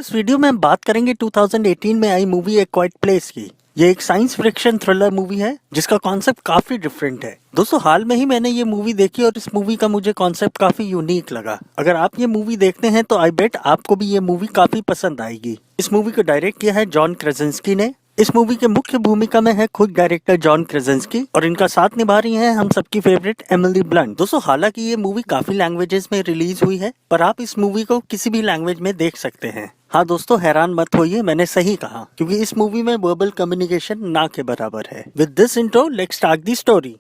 इस वीडियो में हम बात करेंगे 2018 में आई मूवी ए क्वाइट प्लेस की। ये एक साइंस फिक्शन थ्रिलर मूवी है जिसका कॉन्सेप्ट काफी डिफरेंट है। दोस्तों हाल में ही मैंने ये मूवी देखी और इस मूवी का मुझे कॉन्सेप्ट काफी यूनिक लगा। अगर आप ये मूवी देखते हैं तो आई बेट आपको भी ये मूवी काफी पसंद आएगी। इस मूवी को डायरेक्ट किया है जॉन क्रेसिंस्की ने। इस मूवी के मुख्य भूमिका में है खुद डायरेक्टर जॉन क्रेसिंस्की और इनका साथ निभा रही हैं हम सबकी फेवरेट एमिली ब्लंट। दोस्तों हालांकि ये मूवी काफी लैंग्वेजेस में रिलीज हुई है पर आप इस मूवी को किसी भी लैंग्वेज में देख सकते हैं। हाँ दोस्तों हैरान मत होइए, मैंने सही कहा क्योंकि इस मूवी में वर्बल कम्युनिकेशन ना के बराबर है। With this intro let's start the story.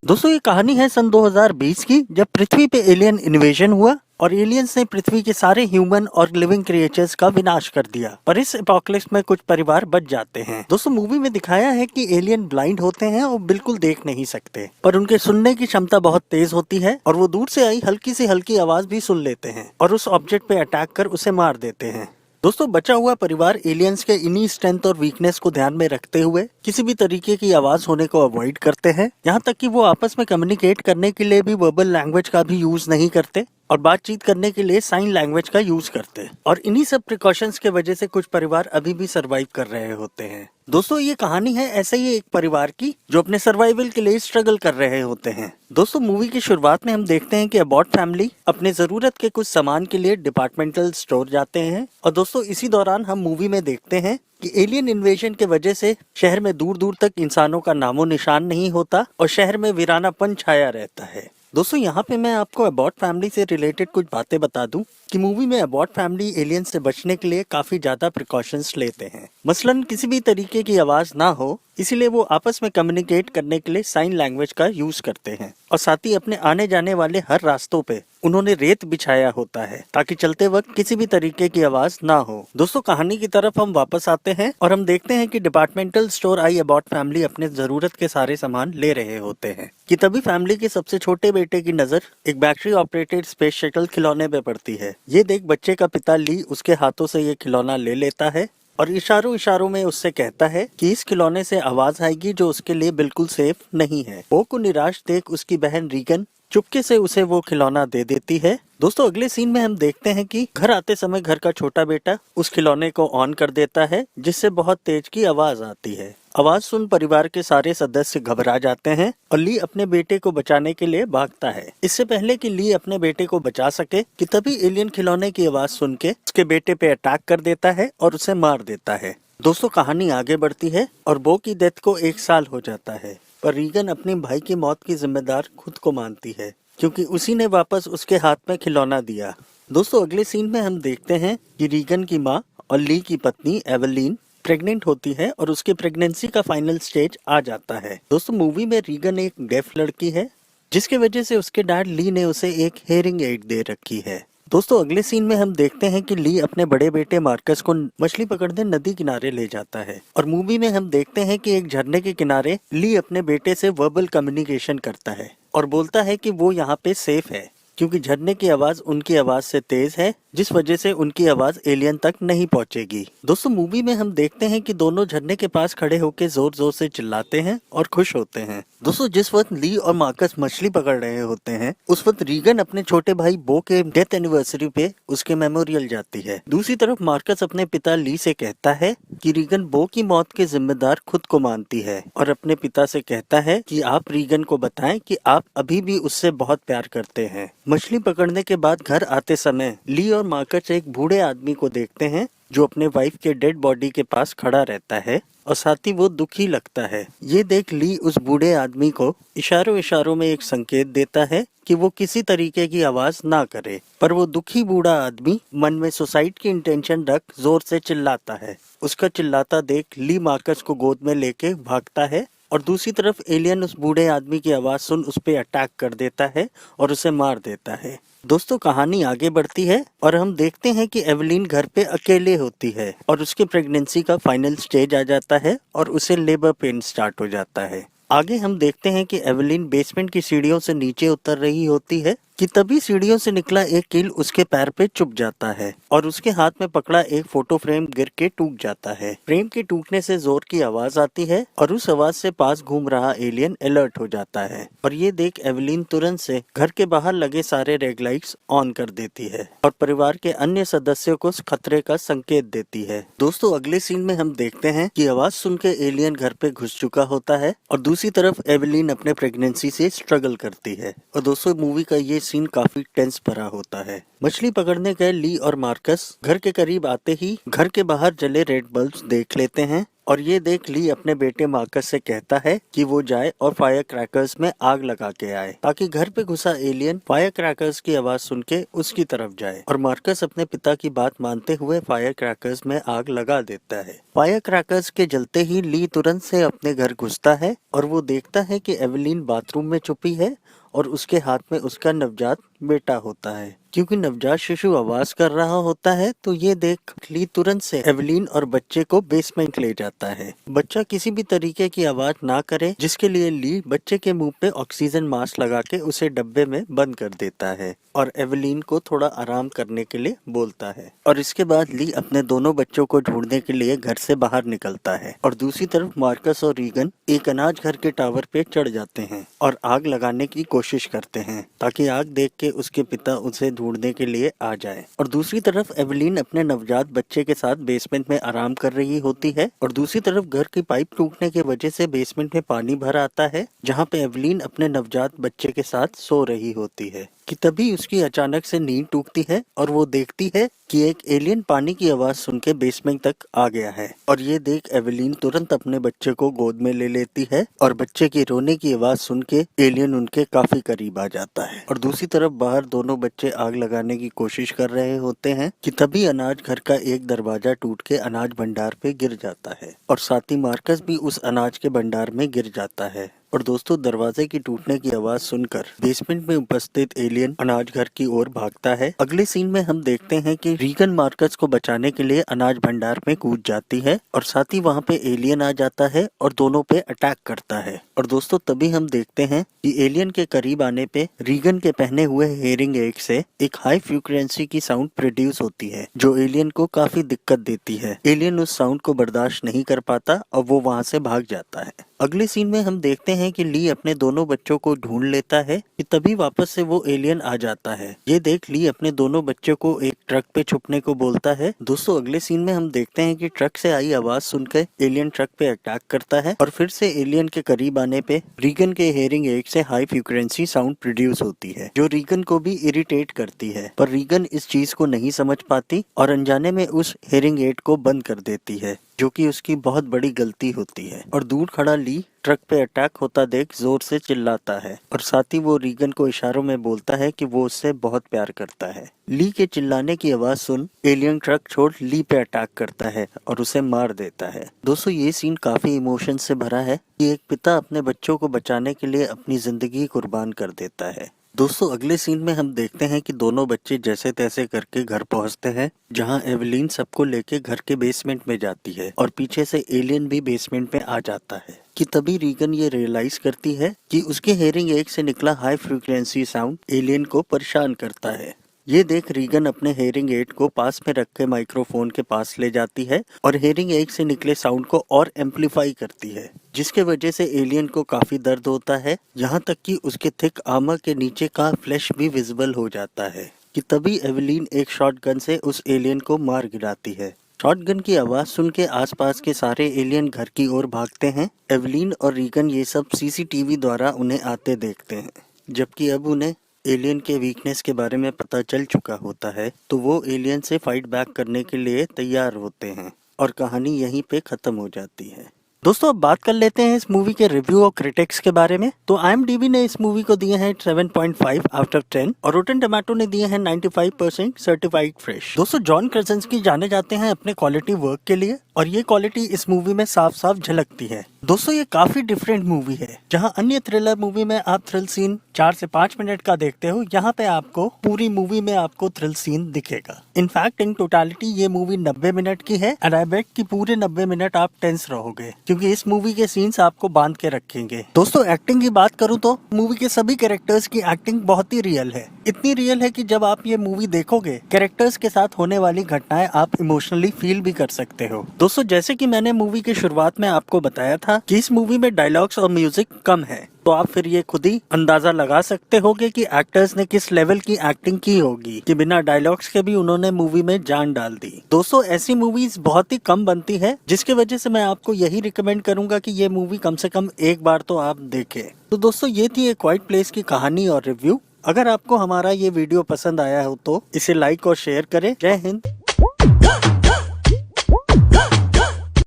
दोस्तों ये कहानी है सन 2020 की, जब पृथ्वी पे एलियन इन्वेजन हुआ और एलियंस ने पृथ्वी के सारे ह्यूमन और लिविंग क्रिएचर्स का विनाश कर दिया। पर इस एपोकलिप्स में कुछ परिवार बच जाते हैं। दोस्तों मूवी में दिखाया है कि एलियन ब्लाइंड होते हैं और बिल्कुल देख नहीं सकते, पर उनके सुनने की क्षमता बहुत तेज होती है और वो दूर से आई हल्की से हल्की आवाज भी सुन लेते हैं और उस ऑब्जेक्ट पे अटैक कर उसे मार देते हैं। दोस्तों बचा हुआ परिवार एलियंस के इन्हीं स्ट्रेंथ और वीकनेस को ध्यान में रखते हुए किसी भी तरीके की आवाज होने को अवॉइड करते हैं। यहाँ तक कि वो आपस में कम्युनिकेट करने के लिए भी वर्बल लैंग्वेज का भी यूज नहीं करते और बातचीत करने के लिए साइन लैंग्वेज का यूज करते हैं। और इन्हीं सब प्रिकॉशंस के वजह से कुछ परिवार अभी भी सरवाइव कर रहे होते हैं। दोस्तों ये कहानी है ऐसे ही एक परिवार की जो अपने सर्वाइवल के लिए स्ट्रगल कर रहे होते हैं। दोस्तों मूवी की शुरुआत में हम देखते हैं कि अबॉट फैमिली अपने जरूरत के कुछ सामान के लिए डिपार्टमेंटल स्टोर जाते हैं और दोस्तों इसी दौरान हम मूवी में देखते हैं कि एलियन इन्वेजन के वजह से शहर में दूर दूर तक इंसानों का नामो निशान नहीं होता और शहर में वीरानापन छाया रहता है। दोस्तों यहाँ पे मैं आपको अबॉट फैमिली से रिलेटेड कुछ बातें बता दूं कि मूवी में अबॉट फैमिली एलियन से बचने के लिए काफी ज्यादा प्रिकॉशंस लेते हैं। मसलन किसी भी तरीके की आवाज ना हो इसीलिए वो आपस में कम्युनिकेट करने के लिए साइन लैंग्वेज का यूज करते हैं और साथ ही अपने आने जाने वाले हर रास्तों पे उन्होंने रेत बिछाया होता है ताकि चलते वक्त किसी भी तरीके की आवाज ना हो। दोस्तों कहानी की तरफ हम वापस आते हैं और हम देखते हैं कि departmental store I Abbott family अपने जरूरत के सारे सामान ले रहे होते हैं कि तभी फैमिली के सबसे छोटे बेटे की नजर एक बैटरी ऑपरेटेड स्पेस शटल खिलौने पे पड़ती है। ये देख बच्चे का पिता ली उसके हाथों से ये खिलौना ले लेता है और इशारों इशारों में उससे कहता है कि इस खिलौने से आवाज आएगी जो उसके लिए बिल्कुल सेफ नहीं है। वो को निराश देख उसकी बहन रीगन चुपके से उसे वो खिलौना दे देती है। दोस्तों अगले सीन में हम देखते हैं कि घर आते समय घर का छोटा बेटा उस खिलौने को ऑन कर देता है जिससे बहुत तेज की आवाज आती है। आवाज सुन परिवार के सारे सदस्य घबरा जाते हैं और ली अपने बेटे को बचाने के लिए भागता है। इससे पहले कि ली अपने बेटे को बचा सके कि तभी एलियन खिलौने की आवाज सुन के उसके बेटे पे अटैक कर देता है और उसे मार देता है। दोस्तों कहानी आगे बढ़ती है और बो की डेथ को 1 साल हो जाता है पर रीगन अपने भाई की मौत की जिम्मेदार खुद को मानती है क्योंकि उसी ने वापस उसके हाथ में खिलौना दिया। दोस्तों अगले सीन में हम देखते हैं कि रीगन की माँ और ली की पत्नी एवलीन प्रेग्नेंट होती है और उसके प्रेगनेंसी का फाइनल स्टेज आ जाता है। दोस्तों मूवी में रीगन एक डेफ लड़की है जिसके वजह से उसके डैड ली ने उसे एक हेयरिंग एड दे रखी है। दोस्तों अगले सीन में हम देखते हैं कि ली अपने बड़े बेटे मार्कस को मछली पकड़ने नदी किनारे ले जाता है और मूवी में हम देखते हैं कि एक झरने के किनारे ली अपने बेटे से वर्बल कम्युनिकेशन करता है और बोलता है कि वो यहाँ पे सेफ है क्योंकि झरने की आवाज उनकी आवाज से तेज है जिस वजह से उनकी आवाज एलियन तक नहीं पहुंचेगी। दोस्तों मूवी में हम देखते हैं कि दोनों झरने के पास खड़े होकर जोर जोर से चिल्लाते हैं और खुश होते हैं। दोस्तों जिस वक्त ली और मार्कस मछली पकड़ रहे होते हैं उस वक्त रीगन अपने छोटे भाई बो के डेथ एनिवर्सरी पे उसके मेमोरियल जाती है। दूसरी तरफ मार्कस अपने पिता ली से कहता है कि रीगन बो की मौत के जिम्मेदार खुद को मानती है और अपने पिता से कहता है कि आप रीगन को बताएं कि आप अभी भी उससे बहुत प्यार करते हैं। मछली पकड़ने के बाद घर आते समय ली और मार्कस एक बूढ़े आदमी को देखते हैं जो अपने वाइफ के डेड बॉडी के पास खड़ा रहता है और साथ ही वो दुखी लगता है। ये देख ली उस बूढ़े आदमी को इशारों इशारों में एक संकेत देता है कि वो किसी तरीके की आवाज ना करे, पर वो दुखी बूढ़ा आदमी मन में सुसाइड की इंटेंशन रख जोर से चिल्लाता है। उसका चिल्लाता देख ली मार्कस को गोद में लेके भागता है और दूसरी तरफ एलियन उस बूढ़े आदमी की आवाज सुन उस पे अटैक कर देता है और उसे मार देता है। दोस्तों कहानी आगे बढ़ती है और हम देखते हैं कि एवलीन घर पे अकेले होती है और उसके प्रेगनेंसी का फाइनल स्टेज आ जाता है और उसे लेबर पेन स्टार्ट हो जाता है। आगे हम देखते हैं कि एवलीन बेसमेंट की सीढ़ियों से नीचे उतर रही होती है कि तभी सीढ़ियों से निकला एक कील उसके पैर पे चुभ जाता है और उसके हाथ में पकड़ा एक फोटो फ्रेम गिर के टूट जाता है। फ्रेम के टूटने से जोर की आवाज आती है और उस आवाज से पास घूम रहा एलियन अलर्ट हो जाता है और ये देख एवलीन तुरंत से घर के बाहर लगे सारे रेड लाइट्स ऑन कर देती है और परिवार के अन्य सदस्यों को खतरे का संकेत देती है। दोस्तों अगले सीन में हम देखते हैं कि आवाज सुन के एलियन घर पे घुस चुका होता है और दूसरी तरफ एवलीन अपने प्रेगनेंसी से स्ट्रगल करती है। और दोस्तों मूवी का ये सीन काफी टेंस भरा होता है। मछली पकड़ने गए ली और मार्कस घर के करीब आते ही घर के बाहर जले रेड बल्ब्स देख लेते हैं और ये देख ली अपने बेटे मार्कस से कहता है कि वो जाए और फायर क्रैकर्स में आग लगा के आए ताकि घर पे घुसा एलियन फायर क्रैकर्स की आवाज सुन के उसकी तरफ जाए। और मार्कस अपने पिता की बात मानते हुए फायर क्रैकर्स में आग लगा देता है। फायर क्रैकर्स के जलते ही ली तुरंत से अपने घर घुसता है और वो देखता है कि एवलीन बाथरूम में छुपी है और उसके हाथ में उसका नवजात बेटा होता है। क्योंकि नवजात शिशु आवाज कर रहा होता है तो ये देख ली तुरंत से एवलीन और बच्चे को बेसमेंट ले जाता है। बच्चा किसी भी तरीके की आवाज ना करे जिसके लिए ली बच्चे के मुंह पे ऑक्सीजन मास्क लगा के उसे डब्बे में बंद कर देता है और एवलीन को थोड़ा आराम करने के लिए बोलता है। और इसके बाद ली अपने दोनों बच्चों को ढूंढने के लिए घर से बाहर निकलता है और दूसरी तरफ मार्कस और रीगन एक अनाज घर के टावर पे चढ़ जाते हैं और आग लगाने की कोशिश करते हैं ताकि आग देख के उसके पिता उसे ढूंढने के लिए आ जाए। और दूसरी तरफ एवलीन अपने नवजात बच्चे के साथ बेसमेंट में आराम कर रही होती है और दूसरी तरफ घर की पाइप टूटने की वजह से बेसमेंट में पानी भर आता है जहाँ पे एवलीन अपने नवजात बच्चे के साथ सो रही होती है कि तभी उसकी अचानक से नींद टूटती है और वो देखती है कि एक एलियन पानी की आवाज सुन के बेसमेंट तक आ गया है। और ये देख एवलीन तुरंत अपने बच्चे को गोद में ले लेती है और बच्चे की रोने की आवाज सुन के एलियन उनके काफी करीब आ जाता है। और दूसरी तरफ बाहर दोनों बच्चे आग लगाने की कोशिश कर रहे होते हैं कि तभी अनाज घर का एक दरवाजा टूट के अनाज भंडार पे गिर जाता है और साथ ही मार्कस भी उस अनाज के भंडार में गिर जाता है। और दोस्तों दरवाजे की टूटने की आवाज सुनकर बेसमेंट में उपस्थित एलियन अनाज घर की ओर भागता है। अगले सीन में हम देखते हैं कि रीगन मार्कस को बचाने के लिए अनाज भंडार में कूद जाती है और साथ ही वहाँ पे एलियन आ जाता है और दोनों पे अटैक करता है। और दोस्तों तभी हम देखते हैं कि एलियन के करीब आने पे रीगन के पहने हुए हेयरिंग एड से एक हाई फ्रीक्वेंसी की साउंड प्रोड्यूस होती है जो एलियन को काफी दिक्कत देती है। एलियन उस साउंड को बर्दाश्त नहीं कर पाता और वो वहाँ से भाग जाता है। अगले सीन में हम देखते हैं कि ली अपने दोनों बच्चों को ढूंढ लेता है कि तभी वापस से वो एलियन आ जाता है। ये देख ली अपने दोनों बच्चों को एक ट्रक पे छुपने को बोलता है। दोस्तों अगले सीन में हम देखते हैं कि ट्रक से आई आवाज सुनकर एलियन ट्रक पे अटैक करता है और फिर से एलियन के करीब आने पे रीगन के हेयरिंग एड से हाई फ्रीक्वेंसी साउंड प्रोड्यूस होती है जो रीगन को भी इरिटेट करती है। पर रीगन इस चीज को नहीं समझ पाती और अनजाने में उस हेयरिंग एड को बंद कर देती है जो कि उसकी बहुत बड़ी गलती होती है। और दूर खड़ा ली ट्रक पे अटैक होता देख जोर से चिल्लाता है और साथ ही वो रीगन को इशारों में बोलता है कि वो उससे बहुत प्यार करता है। ली के चिल्लाने की आवाज सुन एलियन ट्रक छोड़ ली पे अटैक करता है और उसे मार देता है। दोस्तों ये सीन काफी इमोशन से भरा है कि एक पिता अपने बच्चों को बचाने के लिए अपनी जिंदगी कुर्बान कर देता है। दोस्तों अगले सीन में हम देखते हैं कि दोनों बच्चे जैसे तैसे करके घर पहुंचते हैं जहां एवलीन सबको लेके घर के बेसमेंट में जाती है और पीछे से एलियन भी बेसमेंट में आ जाता है कि तभी रीगन ये रियलाइज करती है कि उसके हेयरिंग एड से निकला हाई फ्रीक्वेंसी साउंड एलियन को परेशान करता है। ये देख रीगन अपने हेयरिंग एड को पास में रख के माइक्रोफोन के पास ले जाती है और हेयरिंग एड से निकले साउंड को और एम्पलीफाई करती है जिसके वजह से एलियन को काफी दर्द होता है यहाँ तक कि उसके थिक आर्मर के नीचे का फ्लैश भी विजिबल हो जाता है कि तभी एवलीन एक शॉटगन से उस एलियन को मार गिराती है। शॉटगन की आवाज सुन के आसपास के सारे एलियन घर की ओर भागते हैं। एवलीन और रीगन ये सब सीसीटीवी द्वारा उन्हें आते देखते हैं जबकि अब उन्हें एलियन के वीकनेस के बारे में पता चल चुका होता है तो वो एलियन से फाइट बैक करने के लिए तैयार होते हैं और कहानी यहीं पे खत्म हो जाती है। दोस्तों अब बात कर लेते हैं इस मूवी के रिव्यू और क्रिटिक्स के बारे में। तो IMDb ने इस मूवी को दिए हैं 7.5 आउट ऑफ 10 और रोटन टोमेटो ने दिए हैं 95% सर्टिफाइड फ्रेश। दोस्तों जॉन क्रसेंस्की जाने जाते हैं अपने क्वालिटी वर्क के लिए और ये क्वालिटी इस मूवी में साफ साफ झलकती है। दोस्तों ये काफी डिफरेंट मूवी है। जहां अन्य थ्रिलर मूवी में आप थ्रिल सीन 4 से 5 मिनट का देखते हो, यहाँ पे आपको पूरी मूवी में आपको थ्रिल सीन दिखेगा। इनफैक्ट इन टोटालिटी ये मूवी 90 मिनट की है एंड आई बेट कि पूरे 90 मिनट आप टेंस रहोगे, क्योंकि इस मूवी के सीन्स आपको बांध के रखेंगे। दोस्तों एक्टिंग की बात करूँ तो मूवी के सभी कैरेक्टर्स की एक्टिंग बहुत ही रियल है। इतनी रियल है कि जब आप ये मूवी देखोगे, कैरेक्टर्स के साथ होने वाली घटनाएं आप इमोशनली फील भी कर सकते हो। दोस्तों जैसे कि मैंने मूवी की शुरुआत में आपको बताया था कि इस मूवी में डायलॉग्स और म्यूजिक कम है, तो आप फिर ये खुद ही अंदाजा लगा सकते होगे कि एक्टर्स ने किस लेवल की एक्टिंग की होगी कि बिना डायलॉग्स के भी उन्होंने मूवी में जान डाल दी। दोस्तों ऐसी मूवीज बहुत ही कम बनती है, जिसकी वजह से मैं आपको यही रिकमेंड करूंगा कि ये मूवी कम से कम एक बार तो आप देखें। तो दोस्तों ये थी एक क्वाइट प्लेस की कहानी और रिव्यू। अगर आपको हमारा ये वीडियो पसंद आया हो तो इसे लाइक और शेयर करें। जय हिंद।